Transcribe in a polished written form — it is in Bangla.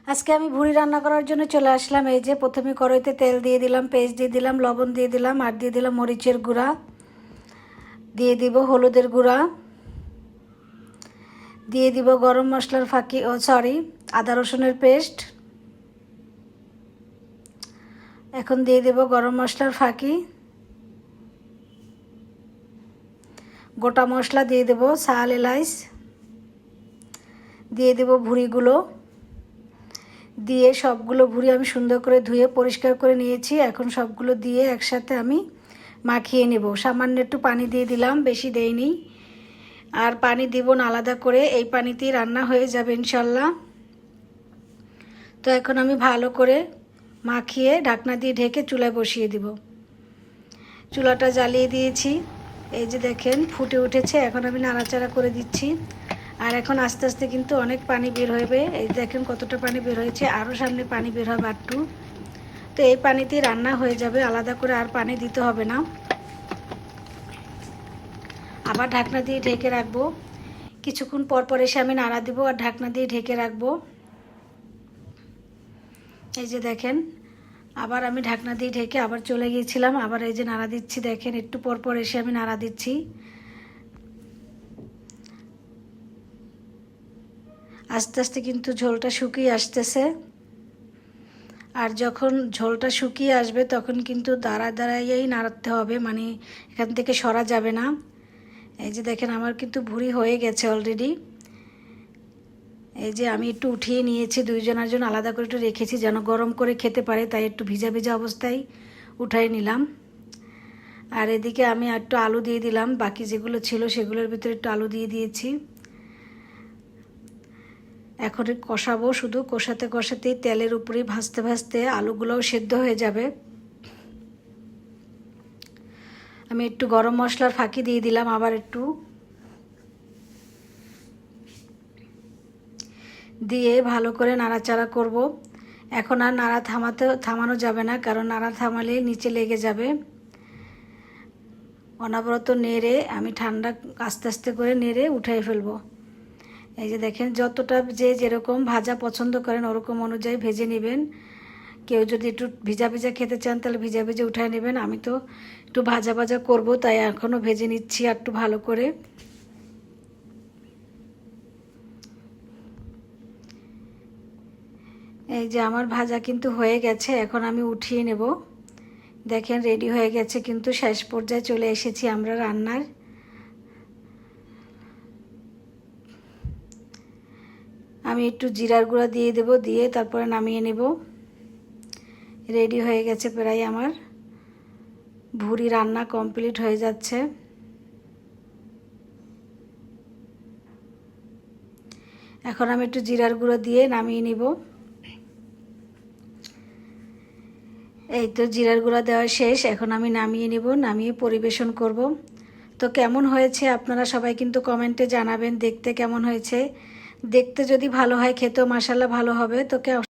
আজকে আমি ভুড়ি রান্না করার জন্য চলে আসলাম। এই যে প্রথমে কড়াইতে তেল দিয়ে দিলাম, পেঁয়াজ দিয়ে দিলাম, লবণ দিয়ে দিলাম, আর দিয়ে দিলাম মরিচের গুঁড়া, দিয়ে দিব হলুদের গুঁড়া, দিয়ে দিব গরম মশলার ফাঁকি আদা রসুনের পেস্ট। এখন দিয়ে দেব গরম মশলার ফাঁকি, গোটা মশলা দিয়ে দেব, শাল এলাচ দিয়ে দেব, ভুড়িগুলো দিয়ে সবগুলো ভুড়ি আমি সুন্দর করে ধুয়ে পরিষ্কার করে নিয়েছি। এখন সবগুলো দিয়ে একসাথে আমি মাখিয়ে নেব। সামান্য একটু পানি দিয়ে দিলাম, বেশি দেইনি, আর পানি দিব না আলাদা করে, এই পানিতেই রান্না হয়ে যাবে ইনশাল্লাহ। তো এখন আমি ভালো করে মাখিয়ে ঢাকনা দিয়ে ঢেকে চুলায় বসিয়ে দিব। চুলাটা জ্বালিয়ে দিয়েছি, এই যে দেখেন ফুটে উঠেছে। এখন আমি নাড়াচাড়া করে দিচ্ছি, আর এখন আস্তে আস্তে কিন্তু অনেক পানি বের হবে। এই দেখেন কতটা পানি বের হয়েছে, আরও সামনে পানি বের হবে একটু। তো এই পানিতেই রান্না হয়ে যাবে, আলাদা করে আর পানি দিতে হবে না। আবার ঢাকনা দিয়ে ঢেকে রাখবো। কিছুক্ষণ পর পর এসে আমি নাড়া দিব আর ঢাকনা দিয়ে ঢেকে রাখবো। এই যে দেখেন আবার আমি ঢাকনা দিয়ে ঢেকে আবার চলে গিয়েছিলাম, আবার এই যে নাড়া দিচ্ছি। দেখেন একটু পর পর এসে আমি নাড়া দিচ্ছি। আস্তে আস্তে কিন্তু ঝোলটা শুকিয়ে আসতেছে, আর যখন ঝোলটা শুকিয়ে আসবে তখন কিন্তু দাঁড়াইয়েই নাড়াতে হবে, মানে এখান থেকে সরা যাবে না। এই যে দেখেন আমার কিন্তু ভুড়ি হয়ে গেছে অলরেডি। এই যে আমি একটু উঠিয়ে নিয়েছি, দুইজনের জন্য আলাদা করে একটু রেখেছি যেন গরম করে খেতে পারে, তাই একটু ভিজা ভিজা অবস্থায় উঠাই নিলাম। আর এদিকে আমি একটু আলু দিয়ে দিলাম, বাকি যেগুলো ছিল সেগুলোর ভিতরে একটু আলু দিয়ে দিয়েছি। এখন কষাবো, শুধু কষাতে কষাতেই তেলের উপরেই ভাজতে ভাজতে আলুগুলোও সেদ্ধ হয়ে যাবে। আমি একটু গরম মশলার ফাঁকি দিয়ে দিলাম, আবার একটু দিয়ে ভালো করে নাড়াচাড়া করব। এখন আর নাড়া থামানো যাবে না, কারণ নাড়া থামালে নিচে লেগে যাবে। অনবরত নেড়ে আমি ঠান্ডা আস্তে আস্তে করে নেড়ে উঠাই ফেলবো। এই যে দেখেন যতটা যে যেরকম ভাজা পছন্দ করেন ওরকম অনুযায়ী ভেজে নেবেন। কেউ যদি একটু ভিজা ভিজা খেতে চান তাহলে ভিজা ভিজা উঠায় নেবেন। আমি তো একটু ভাজা ভাজা করব, তাই এখনও ভেজে নিচ্ছি একটু ভালো করে। এই যে আমার ভাজা কিন্তু হয়ে গেছে, এখন আমি উঠিয়ে নেব। দেখেন রেডি হয়ে গেছে, কিন্তু শেষ পর্যায়ে চলে এসেছি আমরা রান্নার। আমি একটু জিরার গুঁড়া দিয়ে দেব, দিয়ে তারপরে নামিয়ে নেব। রেডি হয়ে গেছে প্রায় আমার ভুড়ি রান্না কমপ্লিট হয়ে যাচ্ছে। এখন আমি একটু জিরার গুঁড়ো দিয়ে নামিয়ে নিব। এই তো জিরার গুঁড়া দেওয়া শেষ, এখন আমি নামিয়ে নিব, নামিয়ে পরিবেশন করব। তো কেমন হয়েছে আপনারা সবাই কিন্তু কমেন্টে জানাবেন, দেখতে কেমন হয়েছে। দেখতে যদি ভালো হয় খেতেও মাশাআল্লাহ ভালো হবে। তো